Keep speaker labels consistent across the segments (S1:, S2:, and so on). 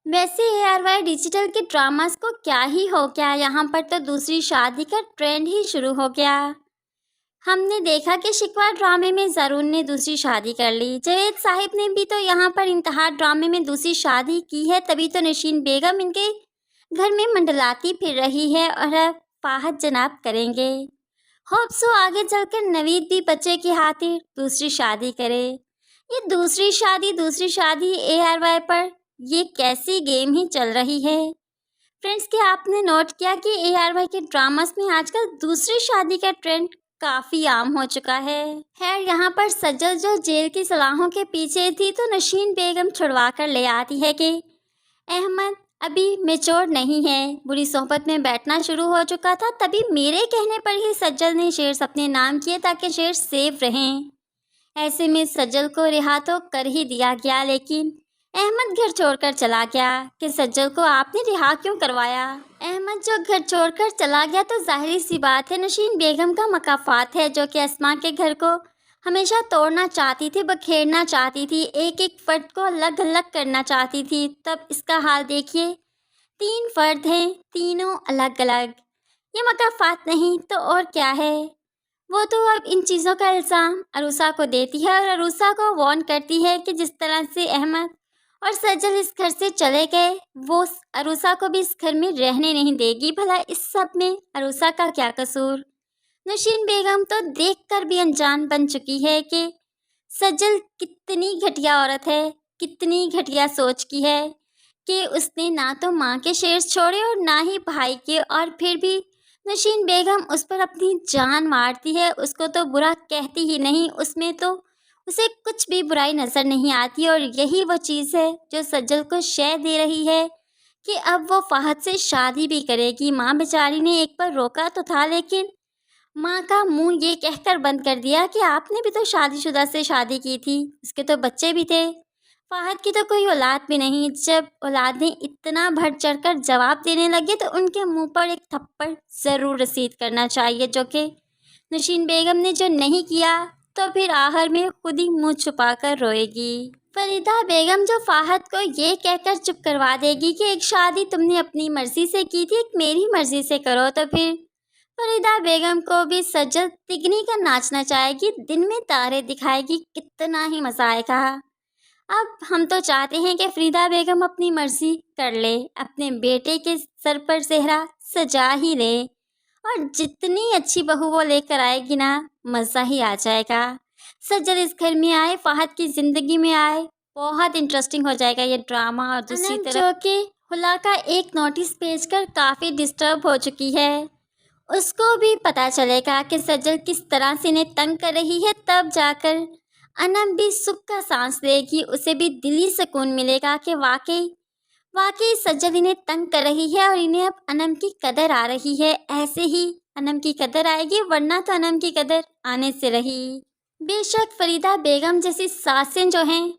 S1: वैसे ARY digital के dramas को क्या ही हो गया, यहाँ पर तो दूसरी शादी का ट्रेंड ही शुरू हो गया। हमने देखा कि शिकवा ड्रामे में ज़रून ने दूसरी शादी कर ली। जावेद साहिब ने भी तो यहाँ पर इंतहा ड्रामे में दूसरी शादी की है, तभी तो नशीन बेगम इनके घर में मंडलाती फिर रही है और अब फाहद जनाब करेंगे। होप सो आगे चलकर नवीद भी बच्चे की खातिर दूसरी शादी करे। ये दूसरी शादी ARY पर ये कैसी गेम ही चल रही है। फ्रेंड्स, क्या आपने नोट किया कि ARY के ड्रामास में आजकल दूसरी शादी का ट्रेंड काफ़ी आम हो चुका है। खैर, यहाँ पर सज्जल जो जेल की सलाहों के पीछे थी तो नशीन बेगम छुड़वा कर ले आती है कि अहमद अभी मेच्योर नहीं है, बुरी सोहबत में बैठना शुरू हो चुका था, तभी मेरे कहने पर ही सज्जल ने शेयर्स अपने नाम किए ताकि शेयर्स सेफ रहें। ऐसे में सज्जल को रिहा तो कर ही दिया गया, लेकिन अहमद घर छोड़कर चला गया कि सज्जल को आपने रिहा क्यों करवाया। अहमद जो घर छोड़कर चला गया तो जाहिर सी बात है नशीन बेगम का मकाफात है, जो कि अस्मा के घर को हमेशा तोड़ना चाहती थी, बखेरना चाहती थी, एक एक फर्द को अलग अलग करना चाहती थी। तब इसका हाल देखिए, 3 फर्द हैं, तीनों अलग अलग। ये मकाफात नहीं तो और क्या है। वो तो अब इन चीज़ों का इल्ज़ाम अरूसा को देती है और अरूसा को वार्न करती है कि जिस तरह से अहमद और सज्जल इस घर से चले गए, वो अरूसा को भी इस घर में रहने नहीं देगी। भला इस सब में अरूसा का क्या कसूर। नशीन बेगम तो देखकर भी अनजान बन चुकी है कि सज्जल कितनी घटिया औरत है, कितनी घटिया सोच की है कि उसने ना तो माँ के शेयर्स छोड़े और ना ही भाई के, और फिर भी नशीन बेगम उस पर अपनी जान मारती है। उसको तो बुरा कहती ही नहीं, उसमें तो उसे कुछ भी बुराई नज़र नहीं आती। और यही वो चीज़ है जो सज्जल को शय दे रही है कि अब वो फाहद से शादी भी करेगी। माँ बेचारी ने एक बार रोका तो था, लेकिन माँ का मुंह ये कहकर बंद कर दिया कि आपने भी तो शादीशुदा से शादी की थी, उसके तो बच्चे भी थे, फाहद की तो कोई औलाद भी नहीं। जब औलादें इतना बढ़ चढ़कर जवाब देने लगे तो उनके मुंह पर एक थप्पड़ ज़रूर रसीद करना चाहिए, जो कि नशीन बेगम ने जो नहीं किया तो फिर आखिर में खुद ही मुँह छुपाकर रोएगी। फरीदा बेगम जो फाहद को ये कहकर चुप करवा देगी कि एक शादी तुमने अपनी मर्जी से की थी, एक मेरी मर्जी से करो, तो फिर फरीदा बेगम को भी सज्जल तिगनी का नाचना चाहेगी, दिन में तारे दिखाएगी, कितना ही मज़ा आएगा। अब हम तो चाहते हैं कि फरीदा बेगम अपनी मर्जी कर ले, अपने बेटे के सर पर सेहरा सजा ही ले, और जितनी अच्छी बहू वो लेकर आएगी ना, मज़ा ही आ जाएगा। सज्जल इस घर में आए, फाहद की ज़िंदगी में आए, बहुत इंटरेस्टिंग हो जाएगा ये ड्रामा। और दूसरी तरफ जो कि हुला का एक नोटिस भेजकर काफ़ी डिस्टर्ब हो चुकी है, उसको भी पता चलेगा कि सज्जल किस तरह से इन्हें तंग कर रही है, तब जाकर अनम भी सुख का सांस लेगी, उसे भी दिली सुकून मिलेगा कि वाकई सज्जल इन्हें तंग कर रही है और इन्हें अब अनम की कदर आ रही है। ऐसे ही अनम की कदर आएगी, वरना तो अनम की कदर आने से रही। बेशक फरीदा बेगम जैसी सासें जो हैं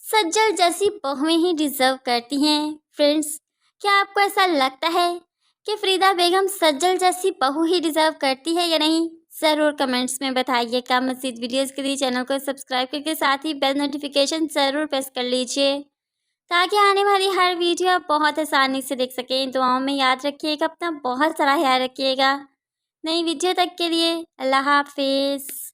S1: सज्जल जैसी बहुएं ही डिज़र्व करती हैं। फ्रेंड्स, क्या आपको ऐसा लगता है कि फरीदा बेगम सज्जल जैसी बहू ही डिज़र्व करती है या नहीं? ज़रूर कमेंट्स में बताइएगा। मज़ीद वीडियोज़ के लिए चैनल को सब्सक्राइब करके साथ ही बेल नोटिफिकेशन ज़रूर प्रेस कर लीजिए, ताकि आने वाली हर वीडियो आप बहुत आसानी से देख सकें। दुआओं में याद रखिएगा, अपना बहुत सारा ख्याल रखिएगा। नई वीडियो तक के लिए अल्लाह हाफिज़।